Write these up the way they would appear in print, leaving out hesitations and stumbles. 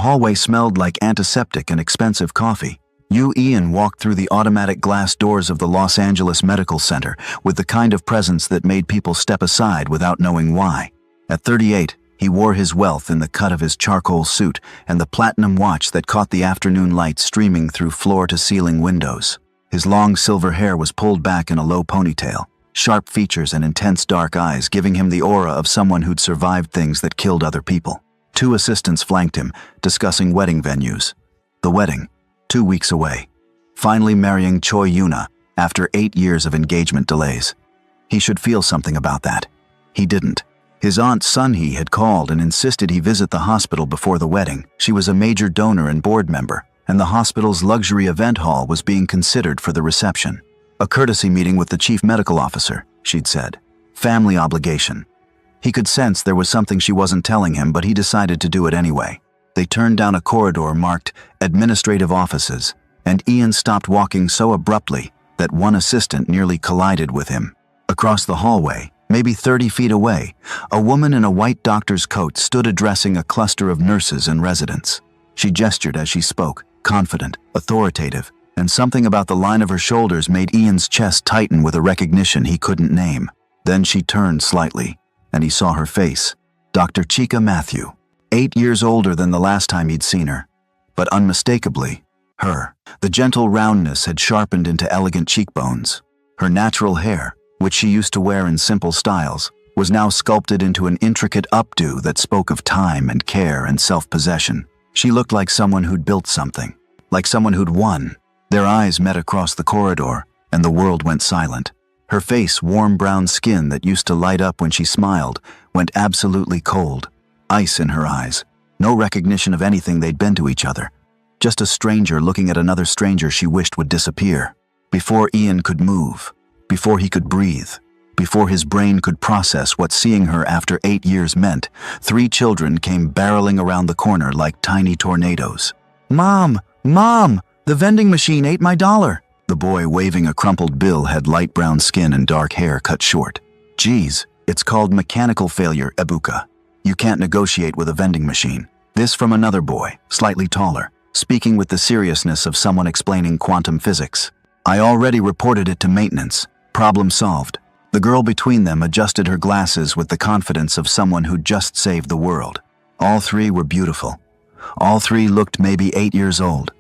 hallway smelled like antiseptic and expensive coffee. Ian walked through the automatic glass doors of the Los Angeles Medical Center with the kind of presence that made people step aside without knowing why. At 38, he wore his wealth in the cut of his charcoal suit and the platinum watch that caught the afternoon light streaming through floor-to-ceiling windows. His long silver hair was pulled back in a low ponytail, sharp features and intense dark eyes giving him the aura of someone who'd survived things that killed other people. 2 assistants flanked him, discussing wedding venues. The wedding, 2 weeks away. Finally marrying Choi Yuna after 8 years of engagement delays. He should feel something about that. He didn't. His aunt Sunhee had called and insisted he visit the hospital before the wedding. She was a major donor and board member, and the hospital's luxury event hall was being considered for the reception. A courtesy meeting with the chief medical officer, she'd said. Family obligation. He could sense there was something she wasn't telling him, but he decided to do it anyway. They turned down a corridor marked Administrative Offices, and Ian stopped walking so abruptly that one assistant nearly collided with him. Across the hallway, maybe 30 feet away, a woman in a white doctor's coat stood addressing a cluster of nurses and residents. She gestured as she spoke, confident, authoritative, and something about the line of her shoulders made Ian's chest tighten with a recognition he couldn't name. Then she turned slightly, and he saw her face. Dr. Chika Matthew, 8 years older than the last time he'd seen her, but unmistakably, her. The gentle roundness had sharpened into elegant cheekbones. Her natural hair, which she used to wear in simple styles, was now sculpted into an intricate updo that spoke of time and care and self-possession. She looked like someone who'd built something, like someone who'd won. Their eyes met across the corridor, and the world went silent. Her face, warm brown skin that used to light up when she smiled, went absolutely cold. Ice in her eyes. No recognition of anything they'd been to each other. Just a stranger looking at another stranger she wished would disappear. Before Ian could move, before he could breathe, before his brain could process what seeing her after 8 years meant, 3 children came barreling around the corner like tiny tornadoes. "Mom! Mom! The vending machine ate my dollar!" The boy waving a crumpled bill had light brown skin and dark hair cut short. "Geez, it's called mechanical failure, Ebuka. You can't negotiate with a vending machine." This from another boy, slightly taller, speaking with the seriousness of someone explaining quantum physics. "I already reported it to maintenance. Problem solved." The girl between them adjusted her glasses with the confidence of someone who'd just saved the world. All 3 were beautiful. All 3 looked maybe 8 years old.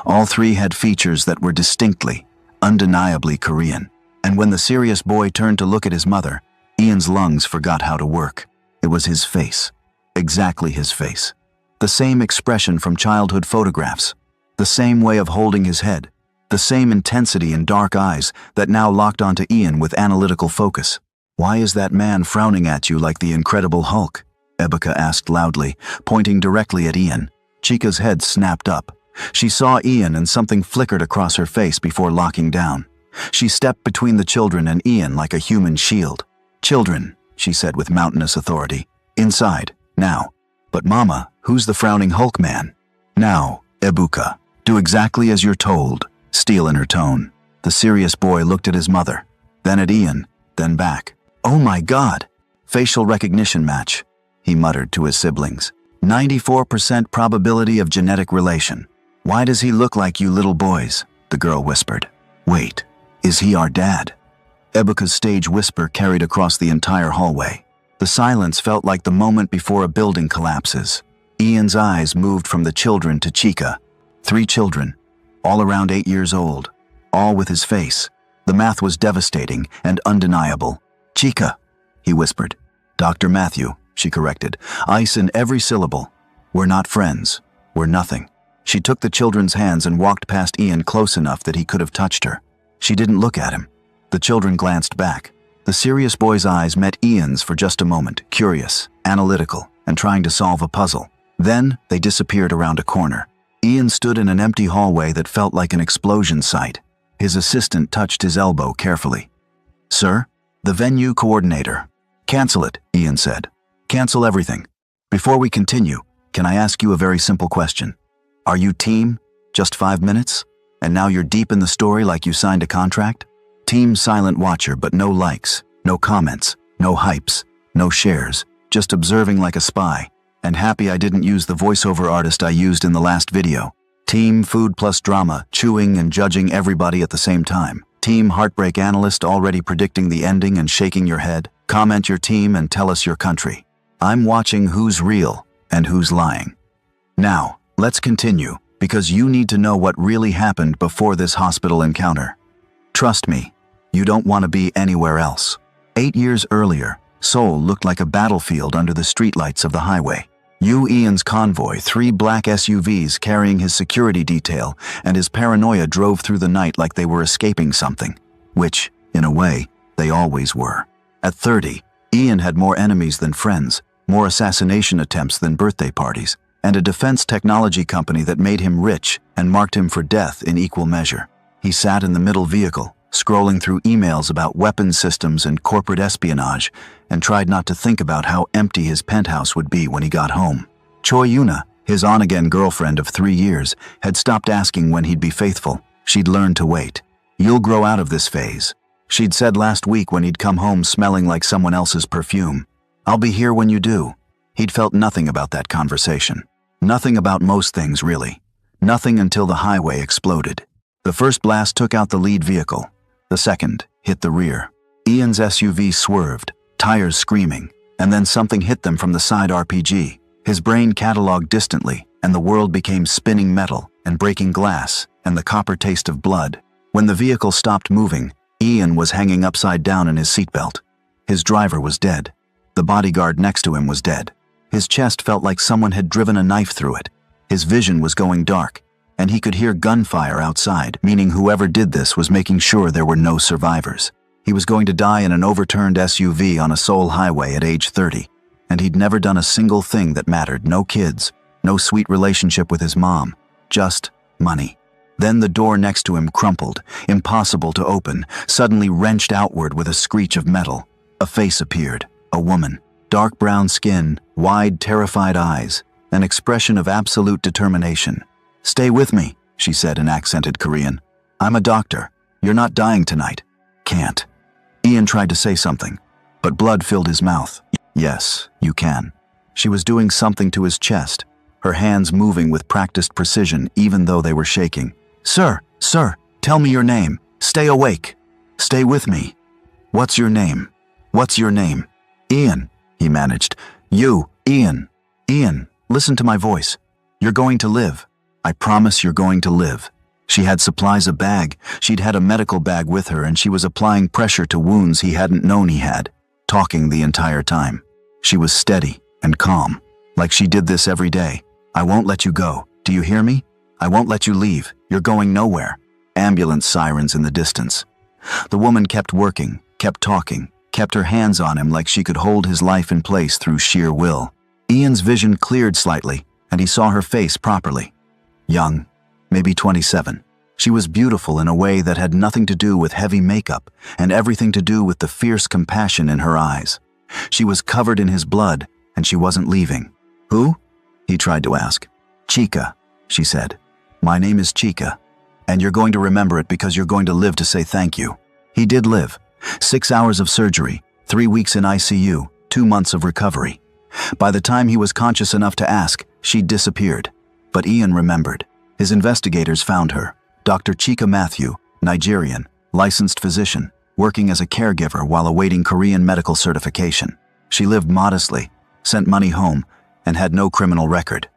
All 3 had features that were distinctly, undeniably Korean. And when the serious boy turned to look at his mother, Ian's lungs forgot how to work. It was his face. Exactly his face. The same expression from childhood photographs. The same way of holding his head. The same intensity in dark eyes that now locked onto Ian with analytical focus. "Why is that man frowning at you like the Incredible Hulk?" Ebuka asked loudly, pointing directly at Ian. Chika's head snapped up. She saw Ian and something flickered across her face before locking down. She stepped between the children and Ian like a human shield. "Children," she said with mountainous authority. "Inside, now." "But Mama, who's the frowning Hulk man?" "Now, Ebuka, do exactly as you're told." Steel in her tone. The serious boy looked at his mother, then at Ian, then back. "Oh my God!" "Facial recognition match," he muttered to his siblings. 94% probability of genetic relation. "Why does he look like you little boys?" the girl whispered. "Wait, is he our dad?" Ebuka's stage whisper carried across the entire hallway. The silence felt like the moment before a building collapses. Ian's eyes moved from the children to Chika. 3 children. All around 8 years old, all with his face. The math was devastating and undeniable. "Chika," he whispered. "Dr. Matthew," she corrected, ice in every syllable. "We're not friends. We're nothing." She took the children's hands and walked past Ian close enough that he could have touched her. She didn't look at him. The children glanced back. The serious boy's eyes met Ian's for just a moment, curious, analytical, and trying to solve a puzzle. Then they disappeared around a corner. Ian stood in an empty hallway that felt like an explosion site. His assistant touched his elbow carefully. "Sir, the venue coordinator." "Cancel it," Ian said. "Cancel everything. Before we continue, can I ask you a very simple question? Are you team? Just 5 minutes? And now you're deep in the story like you signed a contract?" Team silent watcher, but no likes, no comments, no hypes, no shares, just observing like a spy. And happy I didn't use the voiceover artist I used in the last video. Team Food plus Drama, chewing and judging everybody at the same time. Team Heartbreak Analyst already predicting the ending and shaking your head. Comment your team and tell us your country. I'm watching who's real and who's lying. Now, let's continue, because you need to know what really happened before this hospital encounter. Trust me, you don't want to be anywhere else. 8 years earlier, Seoul looked like a battlefield under the streetlights of the highway. Ian's convoy, 3 black SUVs carrying his security detail, and his paranoia drove through the night like they were escaping something, which, in a way, they always were. At 30, Ian had more enemies than friends, more assassination attempts than birthday parties, and a defense technology company that made him rich and marked him for death in equal measure. He sat in the middle vehicle, scrolling through emails about weapons systems and corporate espionage, and tried not to think about how empty his penthouse would be when he got home. Choi Yuna, his on-again girlfriend of 3 years, had stopped asking when he'd be faithful. She'd learned to wait. "You'll grow out of this phase," she'd said last week when he'd come home smelling like someone else's perfume. "I'll be here when you do." He'd felt nothing about that conversation. Nothing about most things, really. Nothing until the highway exploded. The first blast took out the lead vehicle. The second hit the rear. Ian's SUV swerved, tires screaming, and then something hit them from the side RPG. His brain cataloged distantly, and the world became spinning metal and breaking glass and the copper taste of blood. When the vehicle stopped moving, Ian was hanging upside down in his seatbelt. His driver was dead. The bodyguard next to him was dead. His chest felt like someone had driven a knife through it. His vision was going dark, and he could hear gunfire outside, meaning whoever did this was making sure there were no survivors. He was going to die in an overturned SUV on a Seoul highway at age 30, and he'd never done a single thing that mattered. No kids, no sweet relationship with his mom, just money. Then the door next to him crumpled, impossible to open, suddenly wrenched outward with a screech of metal. A face appeared, a woman. Dark brown skin, wide, terrified eyes, an expression of absolute determination. "Stay with me," she said in accented Korean. "I'm a doctor. You're not dying tonight." "Can't." Ian tried to say something, but blood filled his mouth. "Yes, you can." She was doing something to his chest, her hands moving with practiced precision even though they were shaking. Sir, tell me your name. Stay awake. Stay with me." "What's your name? What's your name?" "Ian," he managed. "You, Ian. Ian, listen to my voice. You're going to live. I promise you're going to live." She had supplies, a bag. She'd had a medical bag with her, and she was applying pressure to wounds he hadn't known he had, talking the entire time. She was steady and calm, like she did this every day. "I won't let you go. Do you hear me? I won't let you leave. You're going nowhere." Ambulance sirens in the distance. The woman kept working, kept talking, kept her hands on him like she could hold his life in place through sheer will. Ian's vision cleared slightly, and he saw her face properly. Young, maybe 27. She was beautiful in a way that had nothing to do with heavy makeup and everything to do with the fierce compassion in her eyes. She was covered in his blood, and she wasn't leaving. "Who?" he tried to ask. "Chica," she said. "My name is Chica, and you're going to remember it because you're going to live to say thank you." He did live. 6 hours of surgery, 3 weeks in ICU, 2 months of recovery. By the time he was conscious enough to ask, she'd disappeared. But Ian remembered. His investigators found her. Dr. Chika Matthew, Nigerian, licensed physician, working as a caregiver while awaiting Korean medical certification. She lived modestly, sent money home, and had no criminal record.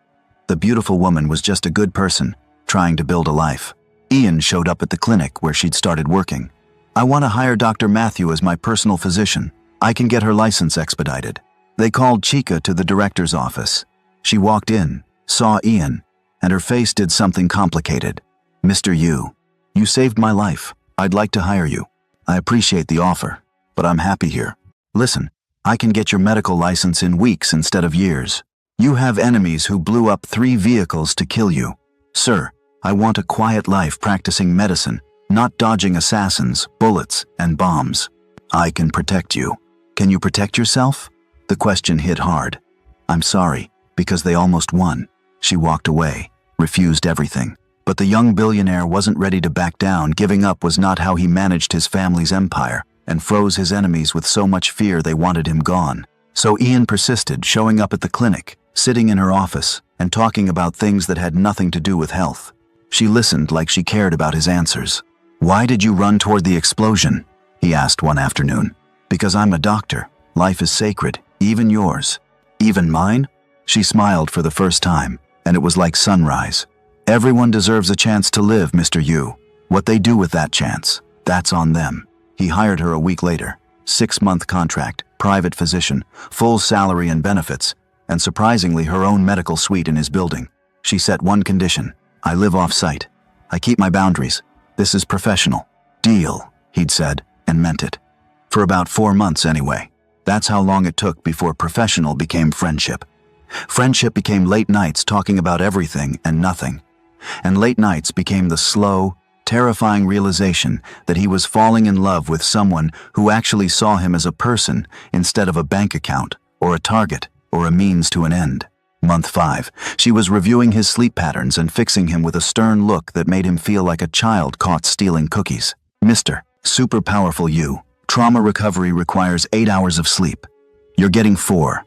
The beautiful woman was just a good person, trying to build a life. Ian showed up at the clinic where she'd started working. "I want to hire Dr. Matthew as my personal physician. I can get her license expedited." They called Chica to the director's office. She walked in, saw Ian, and her face did something complicated. "Mr. Yu, you saved my life. I'd like to hire you. I appreciate the offer, but I'm happy here. Listen, I can get your medical license in weeks instead of years. You have enemies who blew up 3 vehicles to kill you. Sir, I want a quiet life practicing medicine, not dodging assassins, bullets, and bombs. I can protect you. Can you protect yourself?" The question hit hard. "I'm sorry, because they almost won." She walked away, refused everything. But the young billionaire wasn't ready to back down. Giving up was not how he managed his family's empire, and froze his enemies with so much fear they wanted him gone. So Ian persisted, showing up at the clinic, sitting in her office and talking about things that had nothing to do with health. She listened like she cared about his answers. "Why did you run toward the explosion?" he asked one afternoon. "Because I'm a doctor. Life is sacred, even yours." "Even mine?" She smiled for the first time, and it was like sunrise. "Everyone deserves a chance to live, Mr. Yu. What they do with that chance, that's on them." He hired her a week later. 6-month contract, private physician, full salary and benefits, and surprisingly her own medical suite in his building. She set one condition: "I live off-site. I keep my boundaries. This is professional." "Deal," he'd said, and meant it. For about 4 months anyway. That's how long it took before professional became friendship. Friendship became late nights talking about everything and nothing. And late nights became the slow, terrifying realization that he was falling in love with someone who actually saw him as a person instead of a bank account, or a target, or a means to an end. Month 5, she was reviewing his sleep patterns and fixing him with a stern look that made him feel like a child caught stealing cookies. "Mr. Super Powerful You, trauma recovery requires 8 hours of sleep. You're getting 4.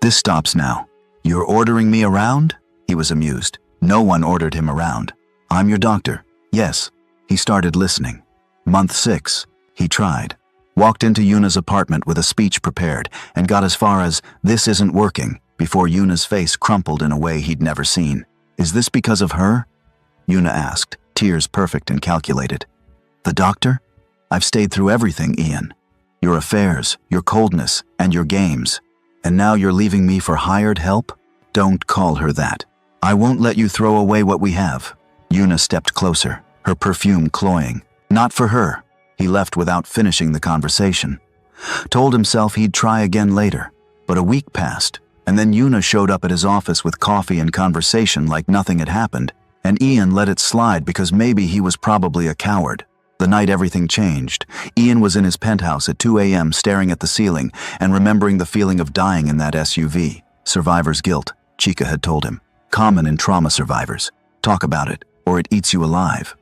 This stops now." "You're ordering me around?" He was amused. No one ordered him around. "I'm your doctor." "Yes." He started listening. Month 6, he tried. Walked into Yuna's apartment with a speech prepared and got as far as, "This isn't working," before Yuna's face crumpled in a way he'd never seen. "Is this because of her?" Yuna asked, tears perfect and calculated. "The doctor? I've stayed through everything, Ian. Your affairs, your coldness, and your games. And now you're leaving me for hired help? Don't call her that. I won't let you throw away what we have." Yuna stepped closer, her perfume cloying. Not for her. He left without finishing the conversation. Told himself he'd try again later. But a week passed, and then Yuna showed up at his office with coffee and conversation like nothing had happened, and Ian let it slide because maybe he was probably a coward. The night everything changed, Ian was in his penthouse at 2 a.m. staring at the ceiling and remembering the feeling of dying in that SUV. Survivor's guilt, Chica had told him. Common in trauma survivors. Talk about it, or it eats you alive.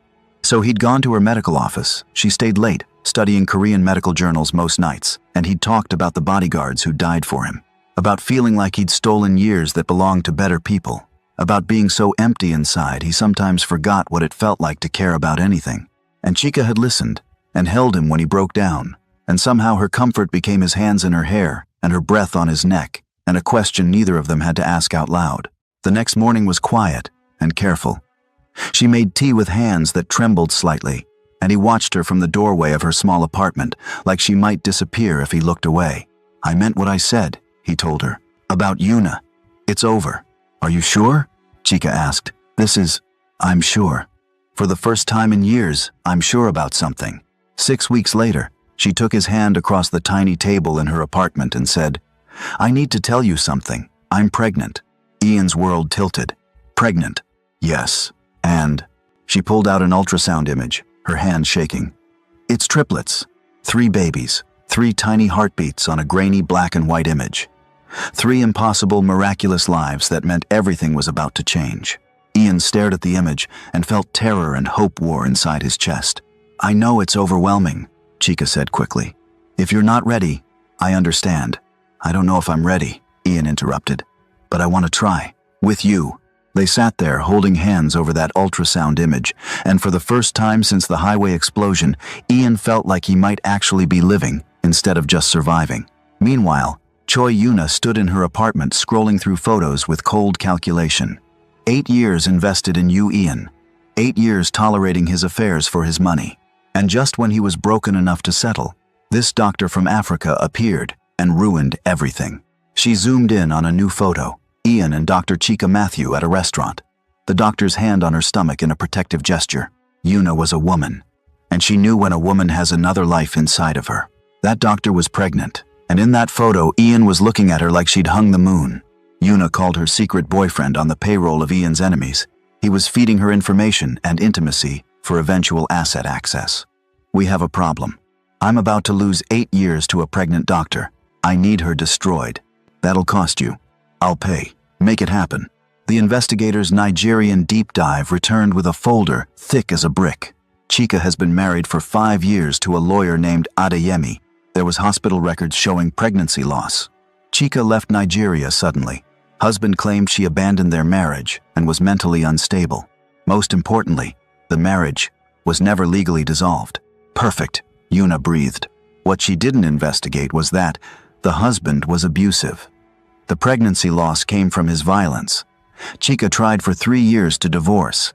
So he'd gone to her medical office. She stayed late, studying Korean medical journals most nights, and he'd talked about the bodyguards who died for him. About feeling like he'd stolen years that belonged to better people. About being so empty inside he sometimes forgot what it felt like to care about anything. And Chica had listened, and held him when he broke down, and somehow her comfort became his hands in her hair, and her breath on his neck, and a question neither of them had to ask out loud. The next morning was quiet and careful. She made tea with hands that trembled slightly, and he watched her from the doorway of her small apartment, like she might disappear if he looked away. "I meant what I said," he told her. "About Yuna. It's over." "Are you sure?" Chica asked. I'm sure. For the first time in years, I'm sure about something." 6 weeks later, she took his hand across the tiny table in her apartment and said, "I need to tell you something. I'm pregnant." Ian's world tilted. "Pregnant?" "Yes. And..." She pulled out an ultrasound image, her hand shaking. "It's triplets. 3 babies, 3 tiny heartbeats on a grainy black and white image. 3 impossible, miraculous lives that meant everything was about to change." Ian stared at the image and felt terror and hope war inside his chest. "I know it's overwhelming," Chica said quickly. "If you're not ready, I understand." "I don't know if I'm ready," Ian interrupted. "But I want to try. With you." They sat there holding hands over that ultrasound image, and for the first time since the highway explosion, Ian felt like he might actually be living instead of just surviving. Meanwhile, Choi Yuna stood in her apartment scrolling through photos with cold calculation. 8 years invested in you, Ian. 8 years tolerating his affairs for his money. And just when he was broken enough to settle, this doctor from Africa appeared and ruined everything. She zoomed in on a new photo, Ian and Dr. Chica Matthew at a restaurant. The doctor's hand on her stomach in a protective gesture. Yuna was a woman, and she knew when a woman has another life inside of her. That doctor was pregnant, and in that photo, Ian was looking at her like she'd hung the moon. Yuna called her secret boyfriend on the payroll of Ian's enemies. He was feeding her information and intimacy for eventual asset access. "We have a problem. I'm about to lose 8 years to a pregnant doctor. I need her destroyed. That'll cost you. I'll pay. Make it happen." The investigator's Nigerian deep dive returned with a folder thick as a brick. Chica has been married for 5 years to a lawyer named Adeyemi. There was hospital records showing pregnancy loss. Chica left Nigeria suddenly. Husband claimed she abandoned their marriage and was mentally unstable. Most importantly, the marriage was never legally dissolved. Perfect, Yuna breathed. What she didn't investigate was that the husband was abusive. The pregnancy loss came from his violence. Chika tried for 3 years to divorce.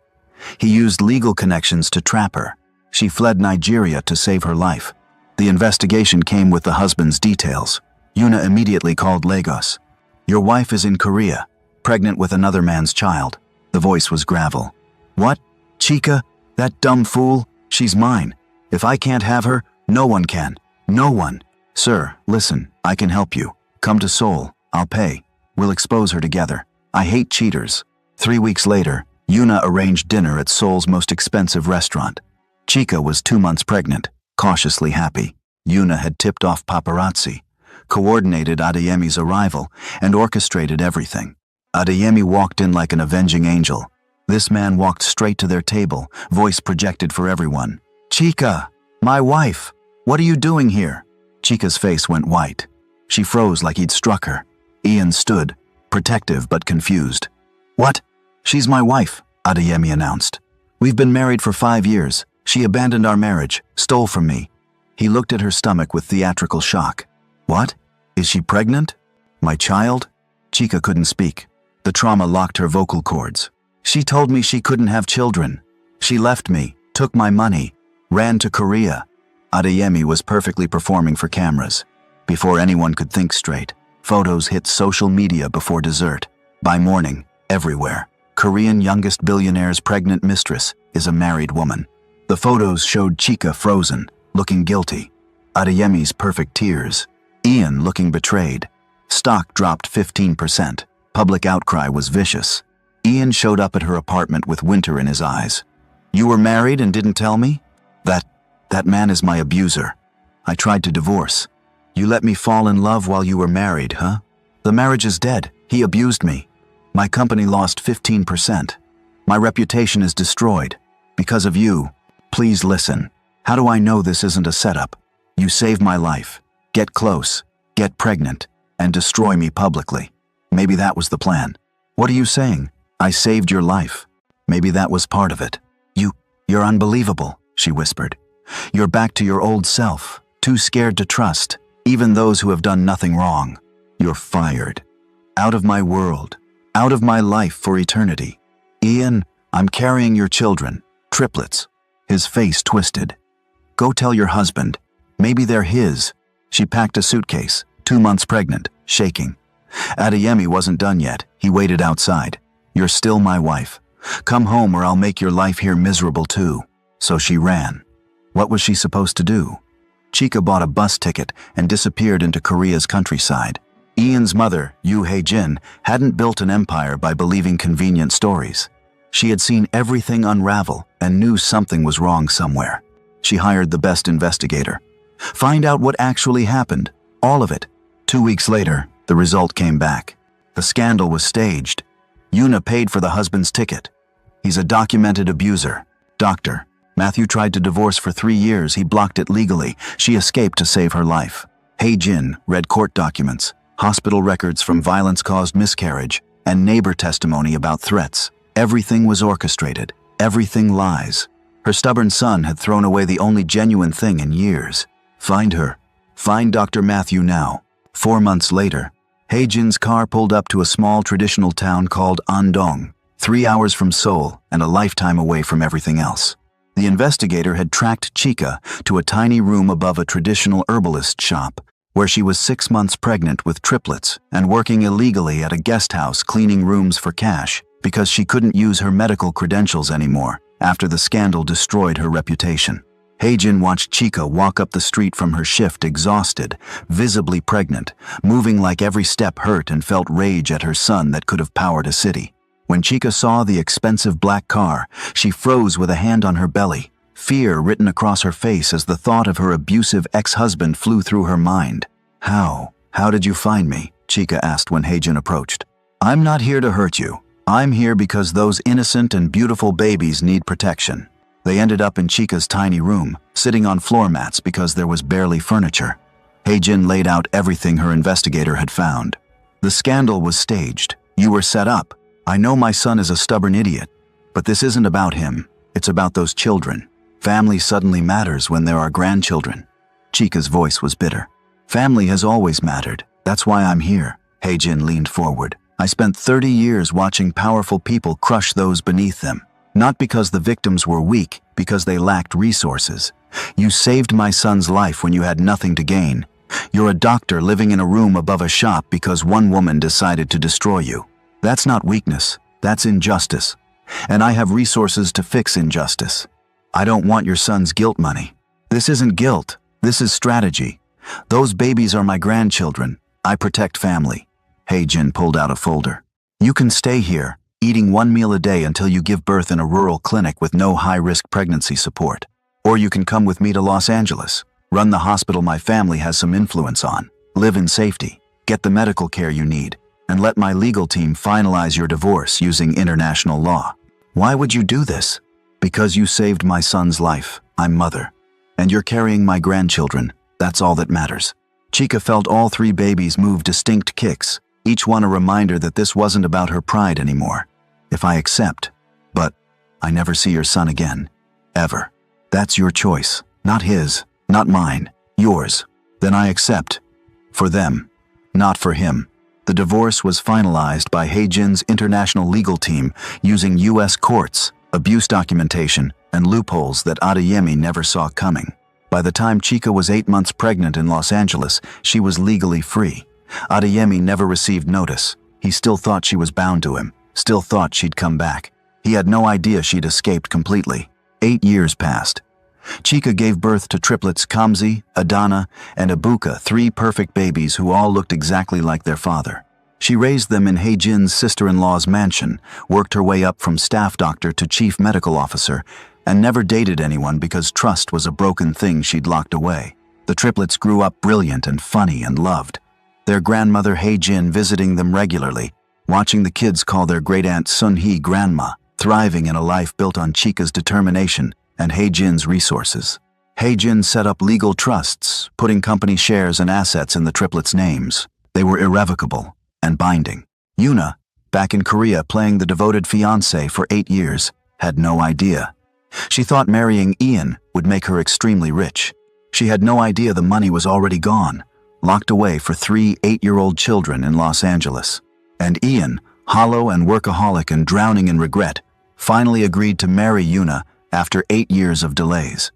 He used legal connections to trap her. She fled Nigeria to save her life. The investigation came with the husband's details. Yuna immediately called Lagos. "Your wife is in Korea, pregnant with another man's child." The voice was gravel. "What? Chika? That dumb fool? She's mine. If I can't have her, no one can. No one." "Sir, listen, I can help you. Come to Seoul. I'll pay. We'll expose her together. I hate cheaters." 3 weeks later, Yuna arranged dinner at Seoul's most expensive restaurant. Chika was 2 months pregnant, cautiously happy. Yuna had tipped off paparazzi, coordinated Adeyemi's arrival, and orchestrated everything. Adeyemi walked in like an avenging angel. This man walked straight to their table, voice projected for everyone. "Chika, my wife, what are you doing here?" Chika's face went white. She froze like he'd struck her. Ian stood, protective but confused. "What? She's my wife," Adeyemi announced. "We've been married for 5 years. She abandoned our marriage, stole from me." He looked at her stomach with theatrical shock. "What? Is she pregnant? My child?" Chika couldn't speak. The trauma locked her vocal cords. "She told me she couldn't have children. She left me, took my money, ran to Korea." Adeyemi was perfectly performing for cameras. Before anyone could think straight, photos hit social media before dessert. By morning, everywhere, Korean youngest billionaire's pregnant mistress is a married woman. The photos showed Chika frozen, looking guilty. Adeyemi's perfect tears. Ian looking betrayed. Stock dropped 15%. Public outcry was vicious. Ian showed up at her apartment with winter in his eyes. "You were married and didn't tell me? That man is my abuser. I tried to divorce. You let me fall in love while you were married, huh? The marriage is dead. He abused me. My company lost 15%. My reputation is destroyed. Because of you. Please listen. How do I know this isn't a setup? You saved my life. Get close, get pregnant, and destroy me publicly. Maybe that was the plan." "What are you saying? I saved your life." "Maybe that was part of it. You're unbelievable," she whispered. "You're back to your old self, too scared to trust, even those who have done nothing wrong. You're fired. Out of my world, out of my life for eternity. Ian, I'm carrying your children, triplets." His face twisted. "Go tell your husband. Maybe they're his." She packed a suitcase, 2 months pregnant, shaking. Adeyemi wasn't done yet. He waited outside. "You're still my wife. Come home or I'll make your life here miserable too." So she ran. What was she supposed to do? Chika bought a bus ticket and disappeared into Korea's countryside. Ian's mother, Yoo Hae-jin, hadn't built an empire by believing convenient stories. She had seen everything unravel and knew something was wrong somewhere. She hired the best investigator. Find out what actually happened, all of it. 2 weeks later, the result came back. The scandal was staged. Yuna paid for the husband's ticket. He's a documented abuser. Doctor. Matthew tried to divorce for 3 years. He blocked it legally. She escaped to save her life. Hae-jin read court documents, hospital records from violence-caused miscarriage, and neighbor testimony about threats. Everything was orchestrated. Everything lies. Her stubborn son had thrown away the only genuine thing in years. Find her. Find Dr. Matthew now. 4 months later, Hae-jin's car pulled up to a small traditional town called Andong, 3 hours from Seoul and a lifetime away from everything else. The investigator had tracked Chika to a tiny room above a traditional herbalist shop, where she was 6 months pregnant with triplets and working illegally at a guest house cleaning rooms for cash because she couldn't use her medical credentials anymore after the scandal destroyed her reputation. Hae-jin watched Chika walk up the street from her shift exhausted, visibly pregnant, moving like every step hurt and felt rage at her son that could have powered a city. When Chika saw the expensive black car, she froze with a hand on her belly, fear written across her face as the thought of her abusive ex-husband flew through her mind. How did you find me?" Chika asked when Hae-jin approached. "I'm not here to hurt you. I'm here because those innocent and beautiful babies need protection." They ended up in Chika's tiny room, sitting on floor mats because there was barely furniture. Hae-jin laid out everything her investigator had found. The scandal was staged. You were set up. I know my son is a stubborn idiot, but this isn't about him. It's about those children. Family suddenly matters when there are grandchildren. Chica's voice was bitter. Family has always mattered. That's why I'm here. Hei-jin leaned forward. I spent 30 years watching powerful people crush those beneath them. Not because the victims were weak, because they lacked resources. You saved my son's life when you had nothing to gain. You're a doctor living in a room above a shop because one woman decided to destroy you. That's not weakness. That's injustice. And I have resources to fix injustice. I don't want your son's guilt money. This isn't guilt. This is strategy. Those babies are my grandchildren. I protect family. Hei-jin pulled out a folder. You can stay here, eating 1 meal a day until you give birth in a rural clinic with no high-risk pregnancy support. Or you can come with me to Los Angeles, run the hospital my family has some influence on, live in safety, get the medical care you need, and let my legal team finalize your divorce using international law. Why would you do this? Because you saved my son's life. I'm mother. And you're carrying my grandchildren. That's all that matters. Chica felt all 3 babies move distinct kicks, each one a reminder that this wasn't about her pride anymore. If I accept, but I never see your son again. Ever. That's your choice. Not his. Not mine. Yours. Then I accept. For them. Not for him. The divorce was finalized by Hei-jin's international legal team using U.S. courts, abuse documentation, and loopholes that Adeyemi never saw coming. By the time Chica was 8 months pregnant in Los Angeles, she was legally free. Adeyemi never received notice. He still thought she was bound to him, still thought she'd come back. He had no idea she'd escaped completely. 8 years passed. Chica gave birth to triplets Kamzi, Adana, and Ibuka, 3 perfect babies who all looked exactly like their father. She raised them in Hei-jin's sister-in-law's mansion, worked her way up from staff doctor to chief medical officer, and never dated anyone because trust was a broken thing she'd locked away. The triplets grew up brilliant and funny and loved. Their grandmother Hei-jin visiting them regularly, watching the kids call their great-aunt Sun-hee grandma, thriving in a life built on Chica's determination and Hei-jin's resources. Hei-jin set up legal trusts, putting company shares and assets in the triplets' names. They were irrevocable and binding. Yuna, back in Korea playing the devoted fiancé for 8 years, had no idea. She thought marrying Ian would make her extremely rich. She had no idea the money was already gone, locked away for 3 8-year-old children in Los Angeles. And Ian, hollow and workaholic and drowning in regret, finally agreed to marry Yuna after 8 years of delays.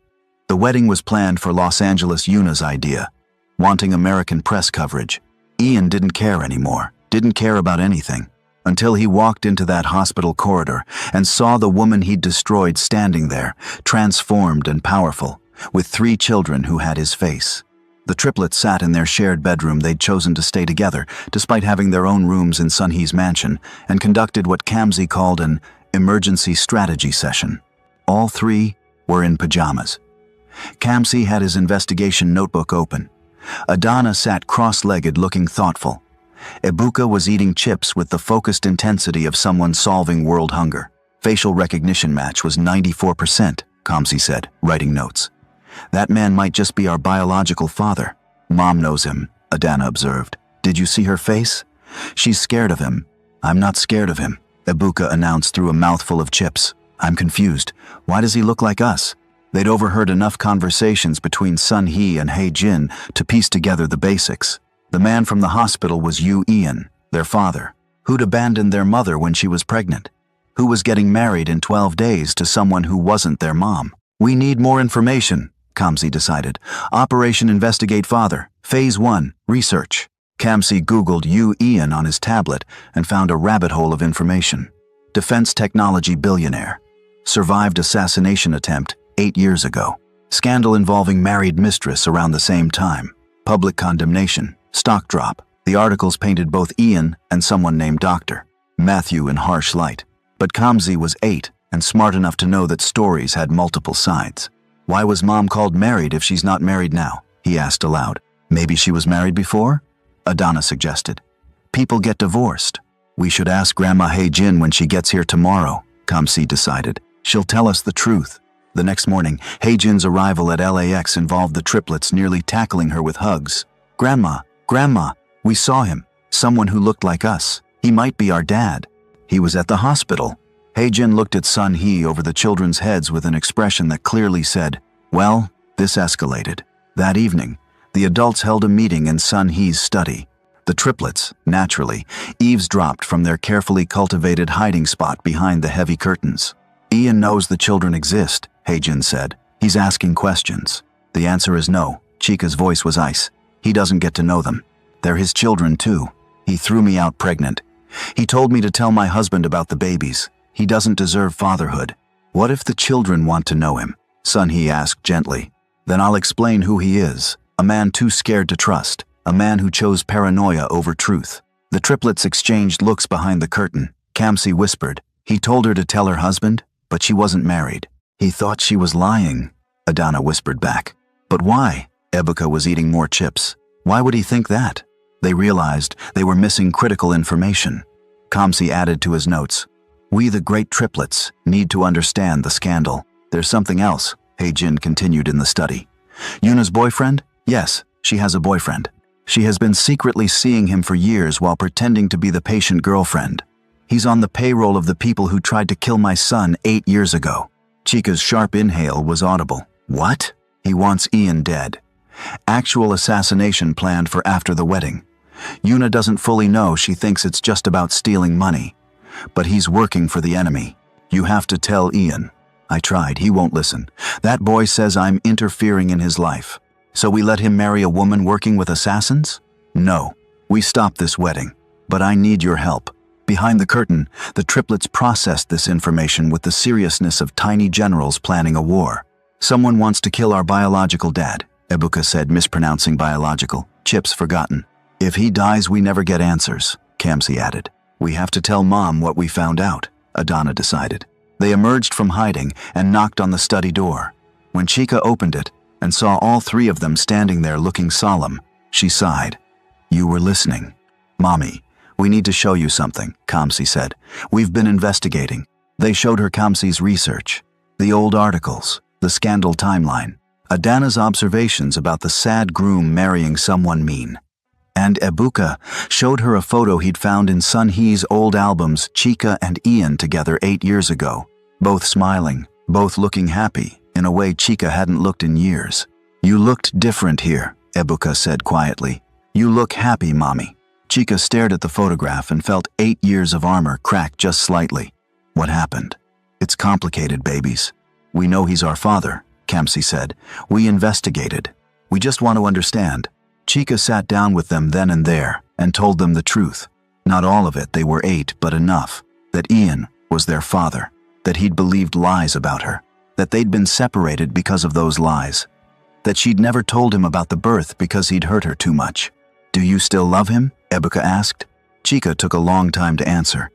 The wedding was planned for Los Angeles. Yuna's idea, wanting American press coverage. Ian didn't care anymore, didn't care about anything, until he walked into that hospital corridor and saw the woman he'd destroyed standing there, transformed and powerful, with 3 children who had his face. The triplets sat in their shared bedroom they'd chosen to stay together, despite having their own rooms in Sun-hee's mansion, and conducted what Kamzi called an emergency strategy session. All 3 were in pajamas. Kamzi had his investigation notebook open. Adana sat cross-legged looking thoughtful. Ibuka was eating chips with the focused intensity of someone solving world hunger. Facial recognition match was 94%, Kamzi said, writing notes. That man might just be our biological father. Mom knows him, Adana observed. Did you see her face? She's scared of him. I'm not scared of him, Ibuka announced through a mouthful of chips. I'm confused. Why does he look like us? They'd overheard enough conversations between Sun-hee and Hei-jin to piece together the basics. The man from the hospital was Ian, their father, who'd abandoned their mother when she was pregnant, who was getting married in 12 days to someone who wasn't their mom. We need more information, Kamzi decided. Operation Investigate Father, Phase 1, Research. Kamzi Googled Ian on his tablet and found a rabbit hole of information. Defense technology billionaire. Survived assassination attempt 8 years ago. Scandal involving married mistress around the same time. Public condemnation. Stock drop. The articles painted both Ian and someone named Dr. Matthew in harsh light. But Kamzi was 8 and smart enough to know that stories had multiple sides. Why was Mom called married if she's not married now? He asked aloud. Maybe she was married before? Adana suggested. People get divorced. We should ask Grandma Hei-jin when she gets here tomorrow, Kamzi decided. She'll tell us the truth. The next morning, Hei-jin's arrival at LAX involved the triplets nearly tackling her with hugs. Grandma, we saw him. Someone who looked like us. He might be our dad. He was at the hospital. Hae-jin looked at Sun-hee over the children's heads with an expression that clearly said, well, this escalated. That evening, the adults held a meeting in Sun-hee's study. The triplets, naturally, eavesdropped from their carefully cultivated hiding spot behind the heavy curtains. Ian knows the children exist, Hae-jin said. He's asking questions. The answer is no. Chika's voice was ice. He doesn't get to know them. They're his children too. He threw me out pregnant. He told me to tell my husband about the babies. He doesn't deserve fatherhood. What if the children want to know him? Sun-hee asked gently. Then I'll explain who he is. A man too scared to trust. A man who chose paranoia over truth. The triplets exchanged looks behind the curtain. Kamsi whispered. He told her to tell her husband, but she wasn't married. He thought she was lying, Adana whispered back. But why? Ebuka was eating more chips. Why would he think that? They realized they were missing critical information. Kamsi added to his notes. We, the great triplets, need to understand the scandal. There's something else, Hae-jin continued in the study. Yuna's boyfriend? Yes, she has a boyfriend. She has been secretly seeing him for years while pretending to be the patient girlfriend. He's on the payroll of the people who tried to kill my son 8 years ago. Chika's sharp inhale was audible. What? He wants Ian dead. Actual assassination planned for after the wedding. Yuna doesn't fully know. She thinks it's just about stealing money. But he's working for the enemy. You have to tell Ian. I tried. He won't listen. That boy says I'm interfering in his life. So we let him marry a woman working with assassins? No. We stopped this wedding. But I need your help. Behind the curtain, the triplets processed this information with the seriousness of tiny generals planning a war. Someone wants to kill our biological dad, Ebuka said, mispronouncing biological. Chips forgotten. If he dies, we never get answers, Kamsi added. We have to tell Mom what we found out, Adana decided. They emerged from hiding and knocked on the study door. When Chika opened it and saw all three of them standing there looking solemn, she sighed. You were listening. Mommy, we need to show you something, Kamsi said. We've been investigating. They showed her Kamsi's research. The old articles, the scandal timeline, Adana's observations about the sad groom marrying someone mean. And Ebuka showed her a photo he'd found in Sun-hee's old albums, Chika and Ian together 8 years ago. Both smiling, both looking happy, in a way Chika hadn't looked in years. You looked different here, Ebuka said quietly. You look happy, Mommy. Chika stared at the photograph and felt 8 years of armor crack just slightly. What happened? It's complicated, babies. We know he's our father, Kamsi said. We investigated. We just want to understand. Chika sat down with them then and there and told them the truth. Not all of it, they were 8, but enough. That Ian was their father. That he'd believed lies about her. That they'd been separated because of those lies. That she'd never told him about the birth because he'd hurt her too much. Do you still love him? Ebuka asked. Chika took a long time to answer.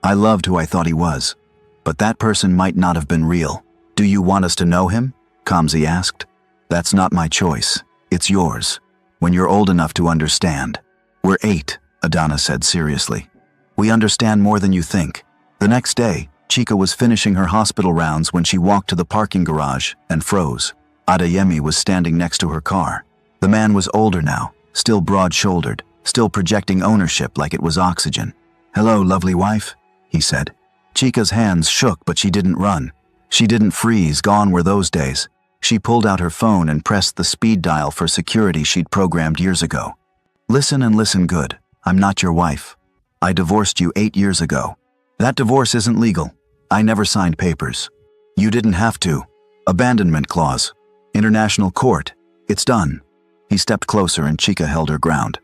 I loved who I thought he was. But that person might not have been real. Do you want us to know him? Kamsi asked. That's not my choice. It's yours. When you're old enough to understand. We're 8, Adana said seriously. We understand more than you think. The next day, Chika was finishing her hospital rounds when she walked to the parking garage and froze. Adeyemi was standing next to her car. The man was older now, still broad-shouldered, still projecting ownership like it was oxygen. Hello, lovely wife, he said. Chika's hands shook, but she didn't run. She didn't freeze, gone were those days. She pulled out her phone and pressed the speed dial for security she'd programmed years ago. Listen and listen good. I'm not your wife. I divorced you 8 years ago. That divorce isn't legal. I never signed papers. You didn't have to. Abandonment clause. International court. It's done. He stepped closer and Chika held her ground.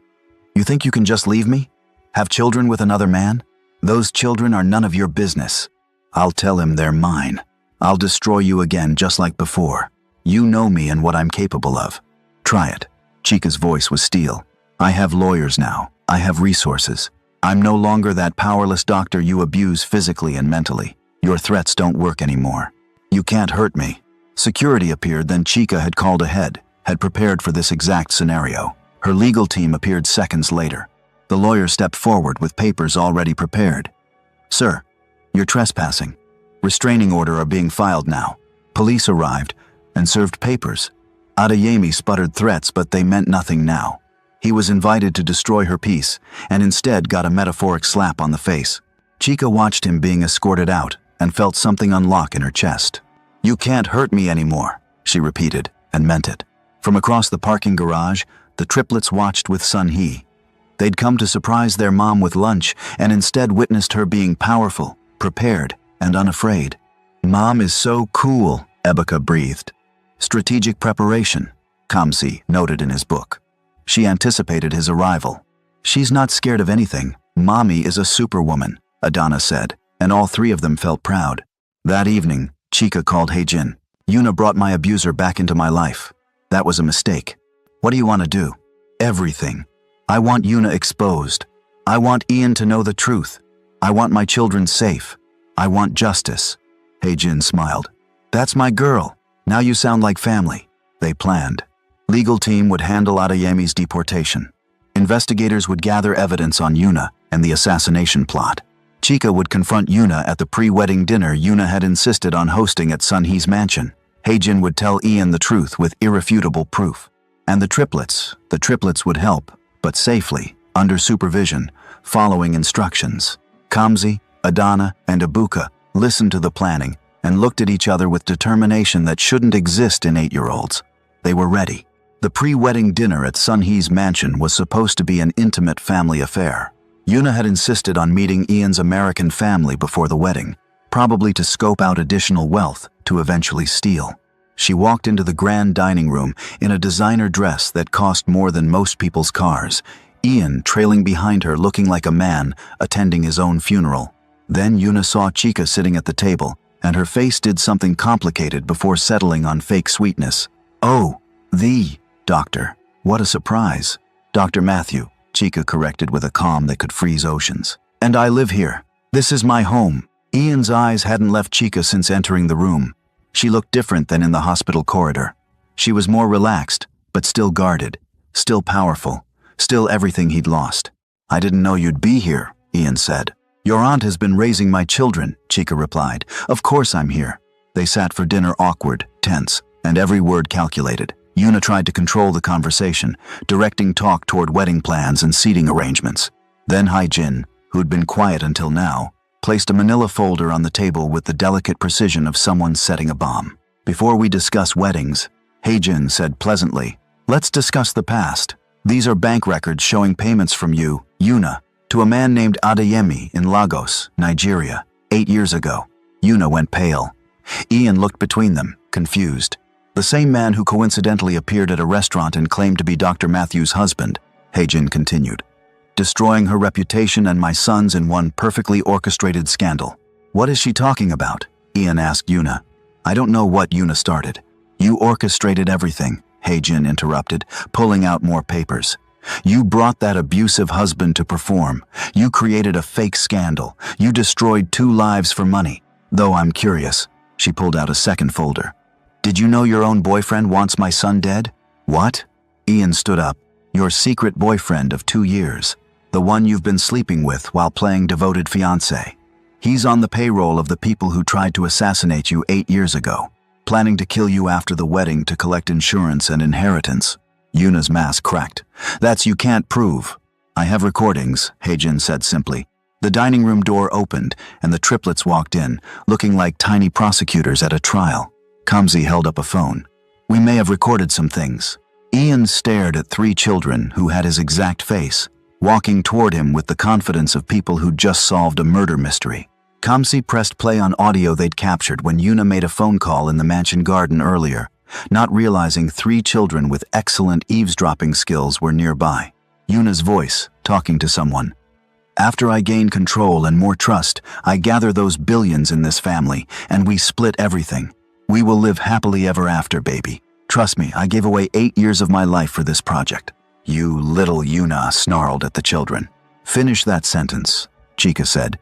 You think you can just leave me? Have children with another man? Those children are none of your business. I'll tell him they're mine. I'll destroy you again just like before. You know me and what I'm capable of. Try it. Chika's voice was steel. I have lawyers now. I have resources. I'm no longer that powerless doctor you abuse physically and mentally. Your threats don't work anymore. You can't hurt me. Security appeared, then Chika had called ahead, had prepared for this exact scenario. Her legal team appeared seconds later. The lawyer stepped forward with papers already prepared. Sir, you're trespassing. Restraining order are being filed now. Police arrived and served papers. Adeyemi sputtered threats, but they meant nothing now. He was invited to destroy her peace, and instead got a metaphoric slap on the face. Chica watched him being escorted out and felt something unlock in her chest. "You can't hurt me anymore," she repeated, and meant it. From across the parking garage, the triplets watched with Sun Hee. They'd come to surprise their mom with lunch and instead witnessed her being powerful, prepared, and unafraid. "Mom is so cool," Ebika breathed. "Strategic preparation," Kamsi noted in his book. She anticipated his arrival. "She's not scared of anything. Mommy is a superwoman," Adana said, and all three of them felt proud. That evening, Chica called Hae-jin. "Yuna brought my abuser back into my life. That was a mistake. What do you want to do?" "Everything. I want Yuna exposed. I want Ian to know the truth. I want my children safe. I want justice." Hae-jin smiled. "That's my girl. Now you sound like family." They planned. Legal team would handle Adeyemi's deportation. Investigators would gather evidence on Yuna and the assassination plot. Chica would confront Yuna at the pre-wedding dinner Yuna had insisted on hosting at Sun Hee's mansion. Hae-jin would tell Ian the truth with irrefutable proof. And the triplets would help, but safely, under supervision, following instructions. Kamsi, Adana, and Ibuka listened to the planning and looked at each other with determination that shouldn't exist in 8-year-olds. They were ready. The pre-wedding dinner at Sun Hee's mansion was supposed to be an intimate family affair. Yuna had insisted on meeting Ian's American family before the wedding, probably to scope out additional wealth to eventually steal. She walked into the grand dining room in a designer dress that cost more than most people's cars, Ian trailing behind her looking like a man attending his own funeral. Then Yuna saw Chica sitting at the table, and her face did something complicated before settling on fake sweetness. "Oh, Doctor. What a surprise." "Dr. Matthew," Chica corrected with a calm that could freeze oceans. "And I live here. This is my home." Ian's eyes hadn't left Chica since entering the room. She looked different than in the hospital corridor. She was more relaxed, but still guarded, still powerful, still everything he'd lost. "I didn't know you'd be here," Ian said. "Your aunt has been raising my children," Chica replied. "Of course I'm here." They sat for dinner awkward, tense, and every word calculated. Yuna tried to control the conversation, directing talk toward wedding plans and seating arrangements. Then Hae-jin, who'd been quiet until now, placed a manila folder on the table with the delicate precision of someone setting a bomb. "Before we discuss weddings," Hae-jin said pleasantly, "let's discuss the past. These are bank records showing payments from you, Yuna, to a man named Adeyemi in Lagos, Nigeria, 8 years ago." Yuna went pale. Ian looked between them, confused. "The same man who coincidentally appeared at a restaurant and claimed to be Dr. Matthew's husband," Hae-jin continued. "Destroying her reputation and my son's in one perfectly orchestrated scandal." "What is she talking about?" Ian asked Yuna. "I don't know what Yuna started." "You orchestrated everything," Hae-jin interrupted, pulling out more papers. "You brought that abusive husband to perform. You created a fake scandal. You destroyed 2 lives for money. Though I'm curious." She pulled out a second folder. "Did you know your own boyfriend wants my son dead?" "What?" Ian stood up. "Your secret boyfriend of 2 years. The one you've been sleeping with while playing devoted fiancé. He's on the payroll of the people who tried to assassinate you 8 years ago, planning to kill you after the wedding to collect insurance and inheritance." Yuna's mask cracked. "That's you can't prove." "I have recordings," Hae-jin said simply. The dining room door opened, and the triplets walked in, looking like tiny prosecutors at a trial. Kamsi held up a phone. "We may have recorded some things." Ian stared at 3 children who had his exact face, walking toward him with the confidence of people who'd just solved a murder mystery. Kamsi pressed play on audio they'd captured when Yuna made a phone call in the mansion garden earlier, not realizing 3 children with excellent eavesdropping skills were nearby. Yuna's voice, talking to someone. "After I gain control and more trust, I gather those billions in this family, and we split everything. We will live happily ever after, baby. Trust me, I gave away 8 years of my life for this project." "You little," Yuna snarled at the children. "Finish that sentence," Chica said,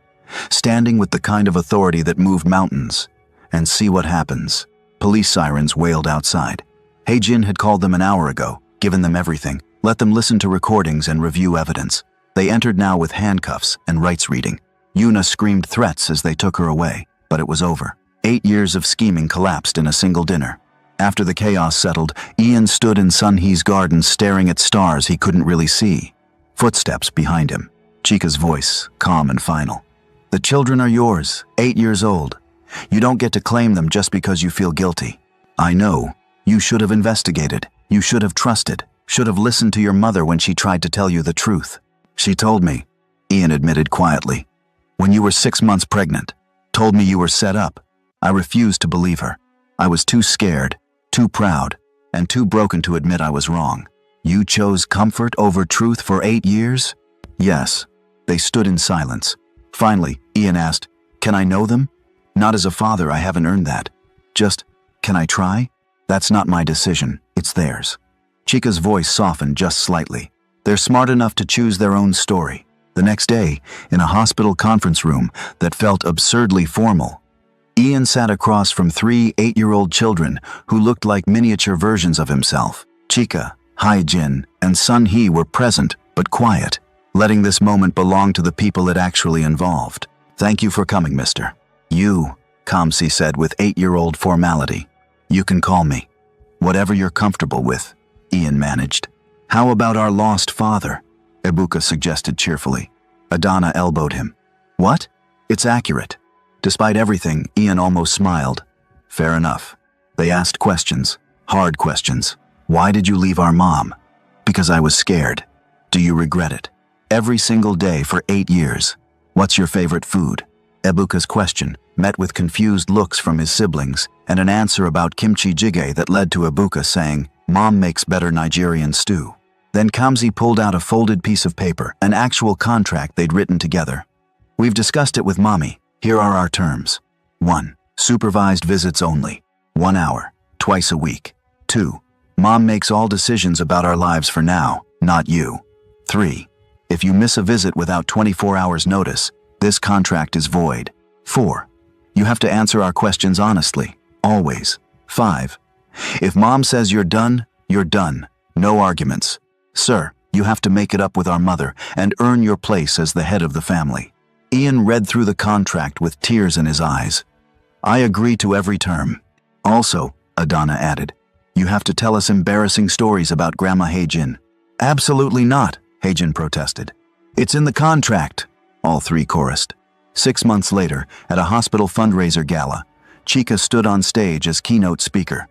standing with the kind of authority that moved mountains. "And see what happens." Police sirens wailed outside. Hae-jin had called them an hour ago, given them everything, let them listen to recordings and review evidence. They entered now with handcuffs and rights reading. Yuna screamed threats as they took her away, but it was over. 8 years of scheming collapsed in a single dinner. After the chaos settled, Ian stood in Sun Hee's garden staring at stars he couldn't really see. Footsteps behind him. Chica's voice, calm and final. The children are yours, 8 years old. You don't get to claim them just because you feel guilty. I know. You should have investigated. You should have trusted. Should have listened to your mother when she tried to tell you the truth. She told me, Ian admitted quietly. When you were 6 months pregnant, told me you were set up. I refused to believe her. I was too scared, too proud, and too broken to admit I was wrong. You chose comfort over truth for 8 years? Yes. They stood in silence. Finally, Ian asked, Can I know them? Not as a father, I haven't earned that. Just, can I try? That's not my decision, it's theirs. Chica's voice softened just slightly. They're smart enough to choose their own story. The next day, in a hospital conference room that felt absurdly formal, Ian sat across from 3 8-year-old children who looked like miniature versions of himself. Chica, Hai-jin, and Sun Hee were present, but quiet, letting this moment belong to the people it actually involved. Thank you for coming, mister. You, Kamsi said with 8-year-old formality. You can call me. Whatever you're comfortable with, Ian managed. How about our lost father? Ibuka suggested cheerfully. Adana elbowed him. What? It's accurate. Despite everything, Ian almost smiled. Fair enough. They asked questions, hard questions. Why did you leave our mom? Because I was scared. Do you regret it? Every single day for 8 years. What's your favorite food? Ibuka's question met with confused looks from his siblings and an answer about kimchi jjigae that led to Ibuka saying, Mom makes better Nigerian stew. Then Kamsi pulled out a folded piece of paper, an actual contract they'd written together. We've discussed it with Mommy. Here are our terms. 1. Supervised visits only. 1 hour, twice a week. 2. Mom makes all decisions about our lives for now, not you. 3. If you miss a visit without 24 hours notice, this contract is void. 4. You have to answer our questions honestly, always. 5. If Mom says you're done, you're done. No arguments. Sir, you have to make it up with our mother and earn your place as the head of the family. Ian read through the contract with tears in his eyes. I agree to every term. Also, Adana added, you have to tell us embarrassing stories about Grandma Hai-jin. Absolutely not, Hai-jin protested. It's in the contract, all three chorused. 6 months later, at a hospital fundraiser gala, Chica stood on stage as keynote speaker.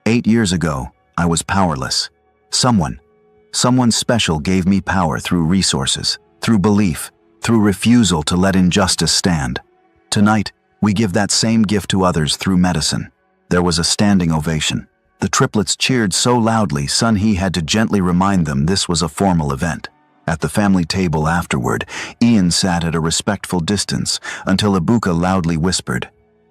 8 years ago, I was powerless. Someone special gave me power through resources, through belief, through refusal to let injustice stand. Tonight, we give that same gift to others through medicine. There was a standing ovation. The triplets cheered so loudly Sun Hee had to gently remind them this was a formal event. At the family table afterward, Ian sat at a respectful distance until Ibuka loudly whispered,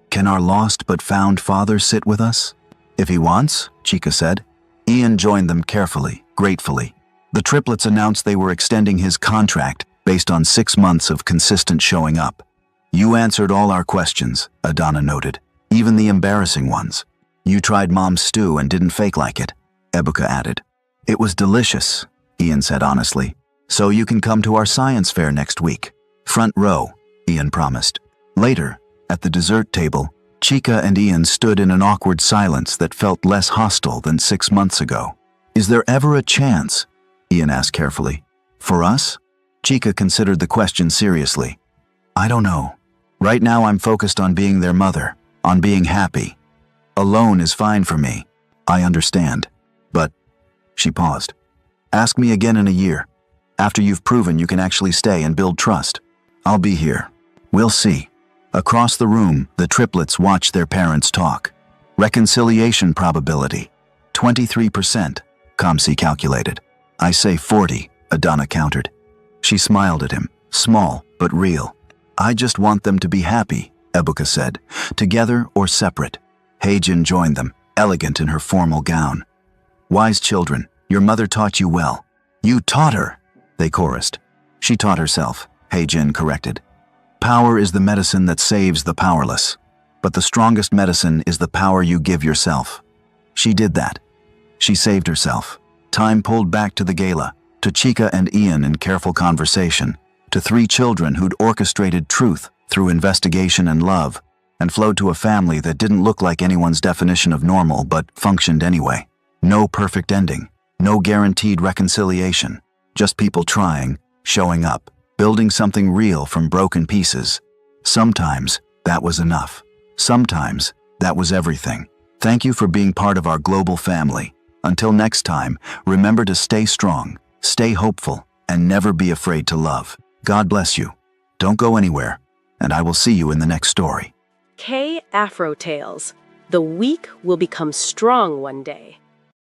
Can our lost but found father sit with us? If he wants, Chica said. Ian joined them carefully, gratefully. The triplets announced they were extending his contract based on 6 months of consistent showing up. You answered all our questions, Adana noted, even the embarrassing ones. You tried Mom's stew and didn't fake like it, Ibuka added. It was delicious, Ian said honestly. So you can come to our science fair next week. Front row, Ian promised. Later, at the dessert table, Chica and Ian stood in an awkward silence that felt less hostile than 6 months ago. Is there ever a chance? Ian asked carefully. For us? Chica considered the question seriously. I don't know. Right now I'm focused on being their mother, on being happy. Alone is fine for me. I understand. But, she paused. Ask me again in a year. After you've proven you can actually stay and build trust. I'll be here. We'll see. Across the room, the triplets watched their parents talk. Reconciliation probability. 23%, Kamsi calculated. I say 40, Adana countered. She smiled at him, small but real. I just want them to be happy, Ibuka said, together or separate. Hai-jin joined them, elegant in her formal gown. Wise children, your mother taught you well. You taught her, they chorused. She taught herself, Hai-jin corrected. Power is the medicine that saves the powerless, but the strongest medicine is the power you give yourself. She did that. She saved herself. Time pulled back to the gala, to Chica and Ian in careful conversation, to 3 children who'd orchestrated truth through investigation and love, and flowed to a family that didn't look like anyone's definition of normal but functioned anyway. No perfect ending, no guaranteed reconciliation, just people trying, showing up, building something real from broken pieces. Sometimes that was enough. Sometimes that was everything. Thank you for being part of our global family. Until next time, remember to stay strong, stay hopeful, and never be afraid to love. God bless you. Don't go anywhere, and I will see you in the next story. K Afro Tales. The weak will become strong one day.